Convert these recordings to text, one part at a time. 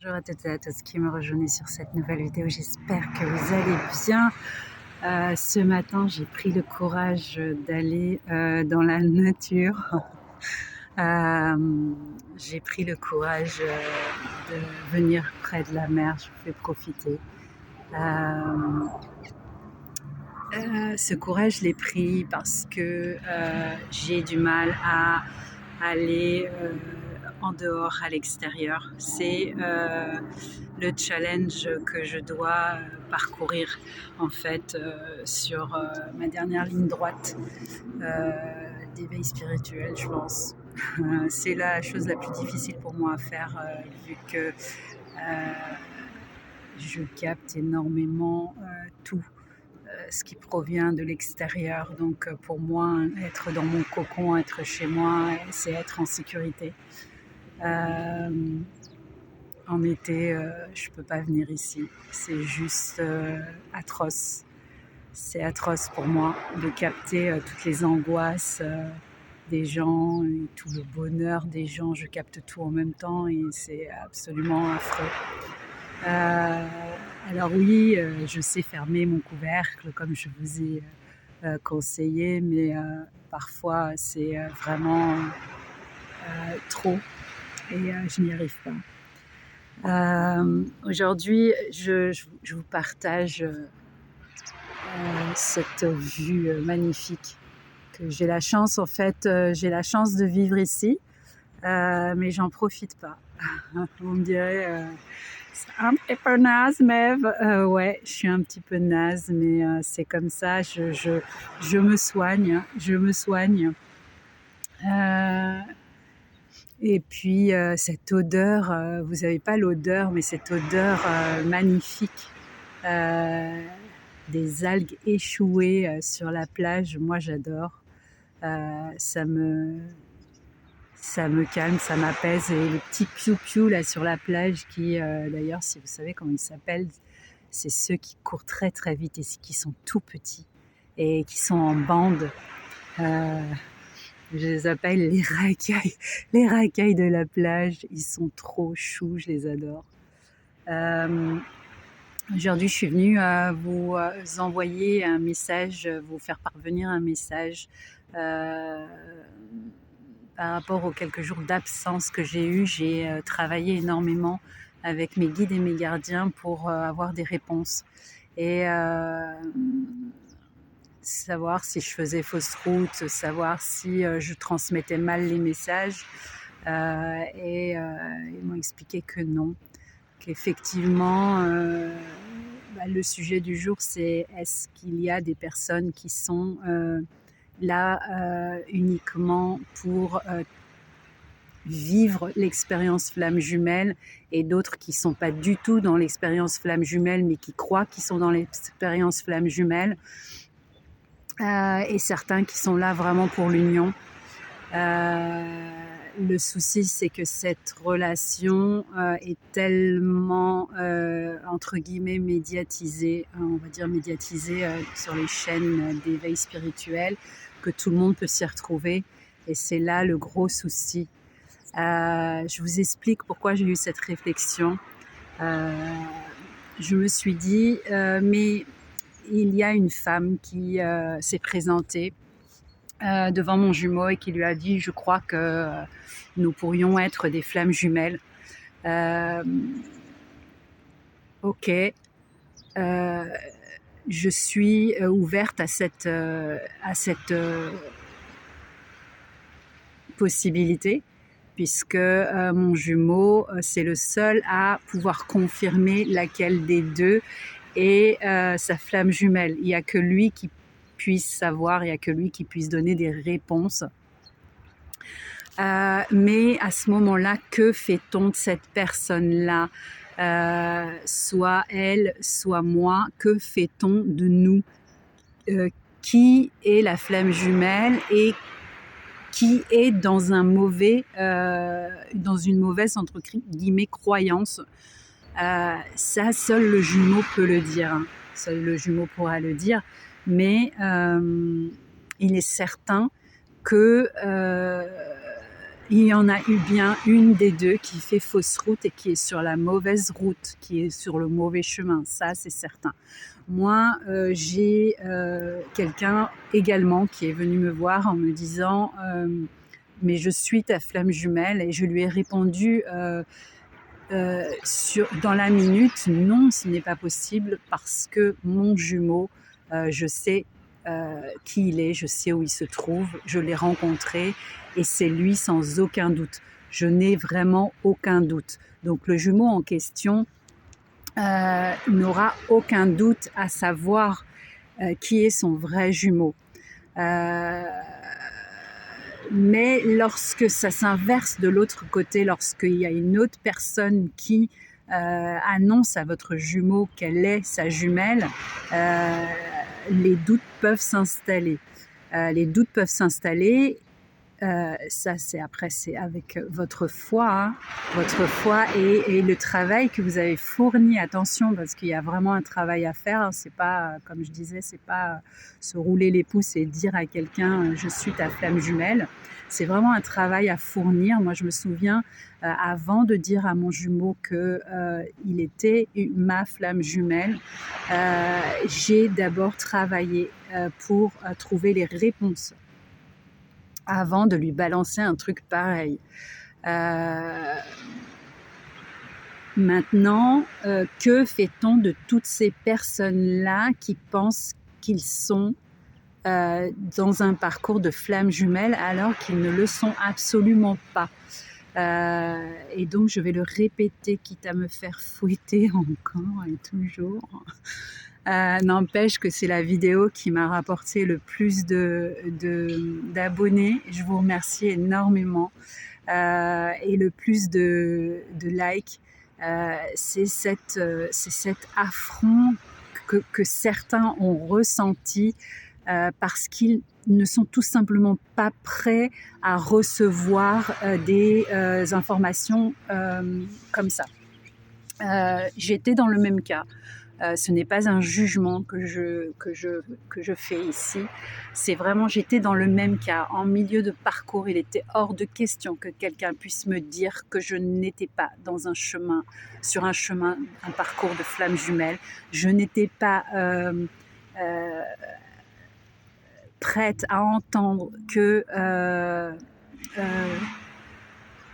Bonjour à toutes et à tous qui me rejoignent sur cette nouvelle vidéo, j'espère que vous allez bien. Ce matin, j'ai pris le courage d'aller dans la nature. J'ai pris le courage de venir près de la mer, je vous fais profiter. Ce courage, je l'ai pris parce que j'ai du mal à aller en dehors, à l'extérieur. C'est le challenge que je dois parcourir en fait sur ma dernière ligne droite d'éveil spirituel, je pense. C'est la chose la plus difficile pour moi à faire vu que je capte énormément tout ce qui provient de l'extérieur. Donc pour moi, être dans mon cocon, être chez moi, c'est être en sécurité. En été, je peux pas venir ici. C'est juste atroce. C'est atroce pour moi de capter toutes les angoisses des gens et tout le bonheur des gens. Je capte tout en même temps et c'est absolument affreux. Alors oui, je sais fermer mon couvercle comme je vous ai conseillé, mais parfois c'est vraiment trop et je n'y arrive pas. Aujourd'hui, je vous partage cette vue magnifique que j'ai la chance, en fait, j'ai la chance de vivre ici, mais j'en profite pas. Vous me direz, c'est un petit peu naze, Mev. Ouais, je suis un petit peu naze, mais c'est comme ça. Je me soigne, je me soigne. Et puis cette odeur, vous n'avez pas l'odeur, mais cette odeur magnifique des algues échouées sur la plage, moi j'adore. Ça me calme, ça m'apaise. Et les petits piou-piou là sur la plage qui, d'ailleurs, si vous savez comment ils s'appellent, c'est ceux qui courent très très vite et qui sont tout petits et qui sont en bande. Je les appelle les racailles de la plage. Ils sont trop choux, je les adore. Aujourd'hui, je suis venue vous envoyer un message, vous faire parvenir un message par rapport aux quelques jours d'absence que j'ai eus. J'ai travaillé énormément avec mes guides et mes gardiens pour avoir des réponses. Et savoir si je faisais fausse route, savoir si je transmettais mal les messages. Et ils m'ont expliqué que non, qu'effectivement, le sujet du jour, c'est est-ce qu'il y a des personnes qui sont là uniquement pour vivre l'expérience flamme jumelle et d'autres qui ne sont pas du tout dans l'expérience flamme jumelle mais qui croient qu'ils sont dans l'expérience flamme jumelle. Et certains qui sont là vraiment pour l'union. Le souci, c'est que cette relation est tellement, entre guillemets, médiatisée, on va dire médiatisée sur les chaînes d'éveil spirituel, que tout le monde peut s'y retrouver. Et c'est là le gros souci. Je vous explique pourquoi j'ai eu cette réflexion. Je me suis dit, mais il y a une femme qui s'est présentée devant mon jumeau et qui lui a dit « Je crois que nous pourrions être des flammes jumelles. » Ok, je suis ouverte à cette possibilité, puisque mon jumeau, c'est le seul à pouvoir confirmer laquelle des deux est sa flamme jumelle. Il n'y a que lui qui puisse savoir, il n'y a que lui qui puisse donner des réponses. Mais à ce moment-là, que fait-on de cette personne-là, soit elle, soit moi, que fait-on de nous, qui est la flamme jumelle et qui est dans un mauvais, dans une mauvaise entre guillemets croyance. Ça, seul le jumeau peut le dire. Hein. Seul le jumeau pourra le dire. Mais il est certain que il y en a eu bien une des deux qui fait fausse route et qui est sur la mauvaise route, qui est sur le mauvais chemin, ça c'est certain. Moi, j'ai quelqu'un également qui est venu me voir en me disant mais je suis ta flamme jumelle, et je lui ai répondu dans la minute, non, ce n'est pas possible, parce que mon jumeau, je sais qui il est, je sais où il se trouve, je l'ai rencontré et c'est lui sans aucun doute. Je n'ai vraiment aucun doute. Donc le jumeau en question n'aura aucun doute à savoir qui est son vrai jumeau. Mais lorsque ça s'inverse de l'autre côté, lorsqu'il y a une autre personne qui annonce à votre jumeau qu'elle est sa jumelle, les doutes peuvent s'installer. Les doutes peuvent s'installer. Ça, c'est avec votre foi, hein, votre foi et le travail que vous avez fourni. Attention, parce qu'il y a vraiment un travail à faire. Hein. C'est pas, comme je disais, c'est pas se rouler les pouces et dire à quelqu'un je suis ta flamme jumelle. C'est vraiment un travail à fournir. Moi, je me souviens, avant de dire à mon jumeau que il était ma flamme jumelle, j'ai d'abord travaillé pour trouver les réponses avant de lui balancer un truc pareil. Maintenant, que fait-on de toutes ces personnes-là qui pensent qu'ils sont dans un parcours de flamme jumelle alors qu'ils ne le sont absolument pas? Et donc, je vais le répéter, quitte à me faire fouetter encore et toujours. N'empêche que c'est la vidéo qui m'a rapporté le plus d'abonnés. Je vous remercie énormément. Et le plus de likes. C'est cet affront que certains ont ressenti parce qu'ils ne sont tout simplement pas prêts à recevoir des informations comme ça. J'étais dans le même cas. Ce n'est pas un jugement que je fais ici. C'est vraiment, j'étais dans le même cas. En milieu de parcours, il était hors de question que quelqu'un puisse me dire que je n'étais pas dans un chemin, un parcours de flamme jumelle. Je n'étais pas prête à entendre que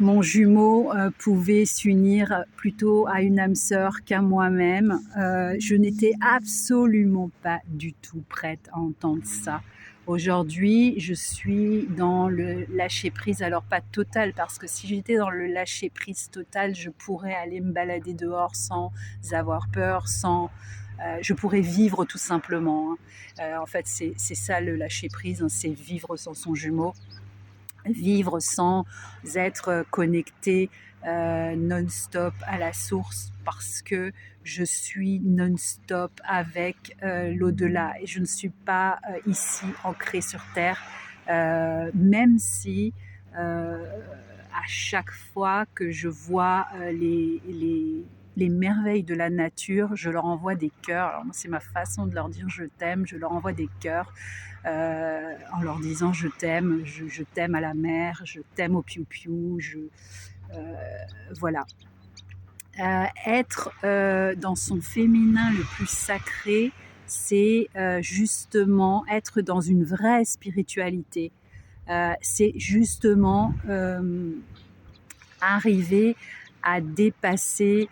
mon jumeau pouvait s'unir plutôt à une âme sœur qu'à moi-même. Je n'étais absolument pas du tout prête à entendre ça. Aujourd'hui, je suis dans le lâcher-prise, alors pas total, parce que si j'étais dans le lâcher-prise total, je pourrais aller me balader dehors sans avoir peur, je pourrais vivre tout simplement. Hein. En fait, c'est ça le lâcher-prise, hein, c'est vivre sans son jumeau. Vivre sans être connecté non-stop à la source, parce que je suis non-stop avec l'au-delà et je ne suis pas ici ancrée sur Terre, même si à chaque fois que je vois les merveilles de la nature, je leur envoie des cœurs. Alors moi, c'est ma façon de leur dire je t'aime, je leur envoie des cœurs en leur disant je t'aime à la mer, je t'aime au piou-piou, voilà. Être dans son féminin le plus sacré, c'est justement être dans une vraie spiritualité. C'est justement arriver à dépasser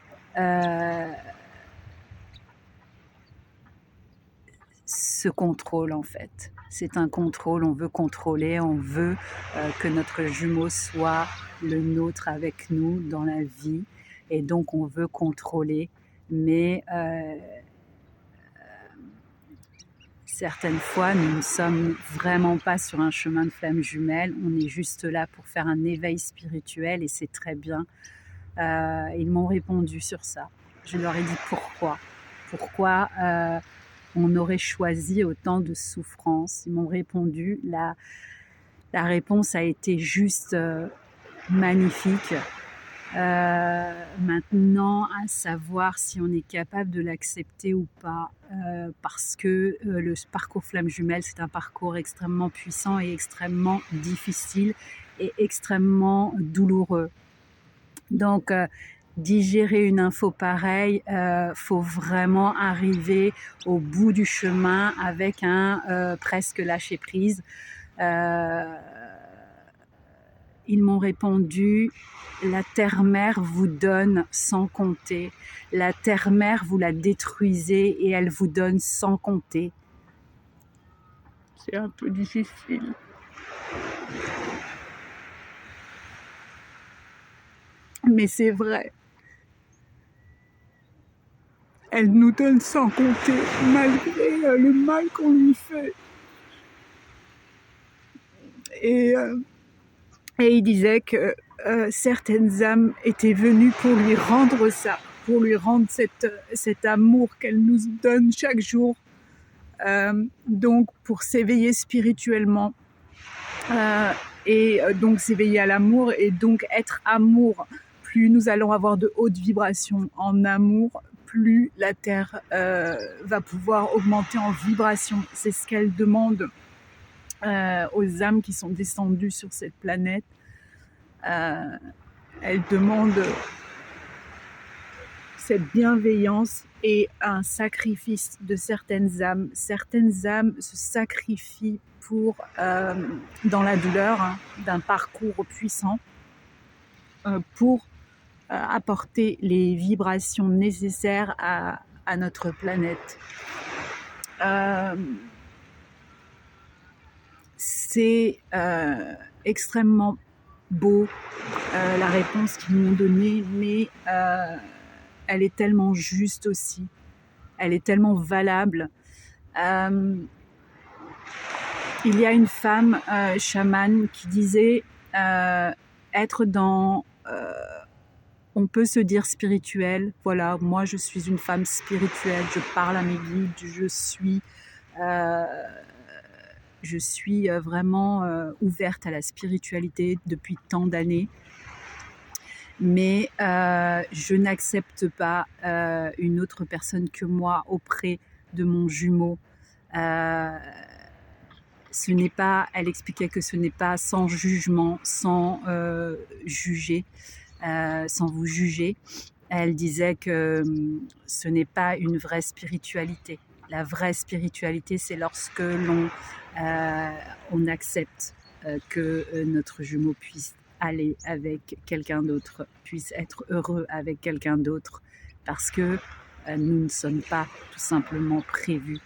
ce contrôle en fait. C'est un contrôle, on veut contrôler, on veut que notre jumeau soit le nôtre avec nous dans la vie, et donc on veut contrôler, mais certaines fois nous ne sommes vraiment pas sur un chemin de flamme jumelle, on est juste là pour faire un éveil spirituel et c'est très bien. Ils m'ont répondu sur ça. Je leur ai dit pourquoi on aurait choisi autant de souffrance. Ils m'ont répondu, la réponse a été juste magnifique. Maintenant, à savoir si on est capable de l'accepter ou pas, parce que le parcours flamme jumelle, c'est un parcours extrêmement puissant et extrêmement difficile, est extrêmement douloureux. Donc, digérer une info pareille, faut vraiment arriver au bout du chemin avec un presque lâcher prise. Ils m'ont répondu: la terre-mère vous donne sans compter. La terre-mère, vous la détruisez et elle vous donne sans compter. C'est un peu difficile. Mais c'est vrai. Elle nous donne sans compter, malgré le mal qu'on lui fait. Et il disait que certaines âmes étaient venues pour lui rendre ça, pour lui rendre cet amour qu'elle nous donne chaque jour. Donc pour s'éveiller spirituellement et donc s'éveiller à l'amour et donc être amour. Plus nous allons avoir de hautes vibrations en amour, plus la Terre va pouvoir augmenter en vibration. C'est ce qu'elle demande aux âmes qui sont descendues sur cette planète. Elle demande cette bienveillance et un sacrifice de certaines âmes. Certaines âmes se sacrifient pour, dans la douleur d'un parcours puissant, pour apporter les vibrations nécessaires à notre planète. C'est extrêmement beau la réponse qu'ils m'ont donnée, mais elle est tellement juste aussi, elle est tellement valable. Il y a une femme chamane qui disait être dans... on peut se dire spirituel, voilà, moi je suis une femme spirituelle, je parle à mes guides, je suis vraiment ouverte à la spiritualité depuis tant d'années. Mais je n'accepte pas une autre personne que moi auprès de mon jumeau. Ce n'est pas, elle expliquait que ce n'est pas sans jugement, sans juger, sans vous juger. Elle disait que ce n'est pas une vraie spiritualité. La vraie spiritualité, c'est lorsque on accepte que notre jumeau puisse aller avec quelqu'un d'autre, puisse être heureux avec quelqu'un d'autre, parce que nous ne sommes pas tout simplement prévus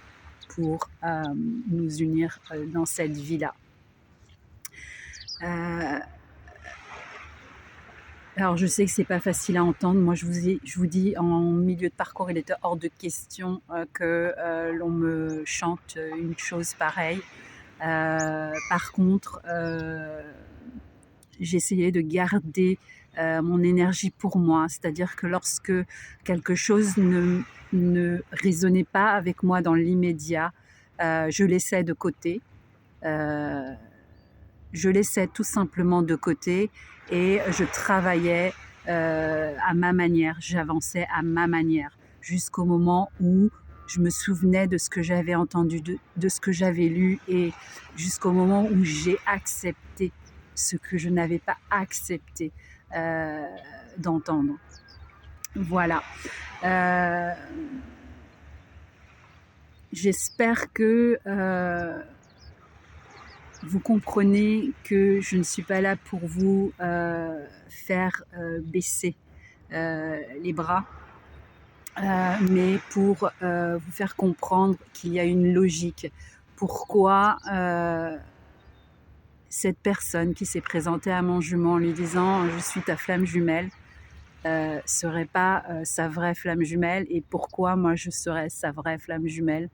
pour nous unir dans cette vie-là. Alors je sais que c'est pas facile à entendre. Moi je vous dis en milieu de parcours, il était hors de question que l'on me chante une chose pareille. Par contre, j'essayais de garder mon énergie pour moi, c'est-à-dire que lorsque quelque chose ne résonnait pas avec moi dans l'immédiat, je laissais de côté. Je laissais tout simplement de côté et je travaillais à ma manière, j'avançais à ma manière, jusqu'au moment où je me souvenais de ce que j'avais entendu, de ce que j'avais lu, et jusqu'au moment où j'ai accepté ce que je n'avais pas accepté d'entendre. Voilà. J'espère que vous comprenez que je ne suis pas là pour vous faire baisser les bras, mais pour vous faire comprendre qu'il y a une logique. Pourquoi cette personne qui s'est présentée à mon jumeau en lui disant « je suis ta flamme jumelle » serait pas sa vraie flamme jumelle, et pourquoi moi je serais sa vraie flamme jumelle.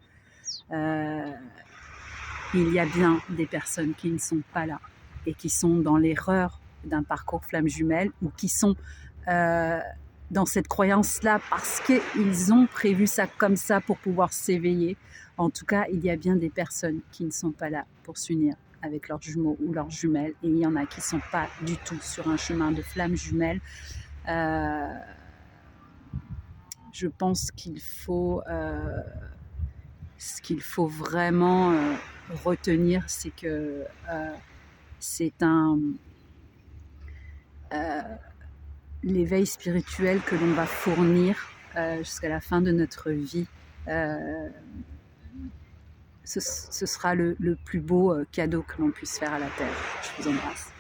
Il y a bien des personnes qui ne sont pas là et qui sont dans l'erreur d'un parcours flamme jumelle, ou qui sont dans cette croyance-là parce qu'ils ont prévu ça comme ça pour pouvoir s'éveiller. En tout cas, il y a bien des personnes qui ne sont pas là pour s'unir avec leurs jumeaux ou leurs jumelles, et il y en a qui ne sont pas du tout sur un chemin de flamme jumelle. Je pense qu'il faut ce qu'il faut vraiment retenir, c'est que c'est un l'éveil spirituel que l'on va fournir jusqu'à la fin de notre vie. Ce sera le plus beau cadeau que l'on puisse faire à la Terre. Je vous embrasse.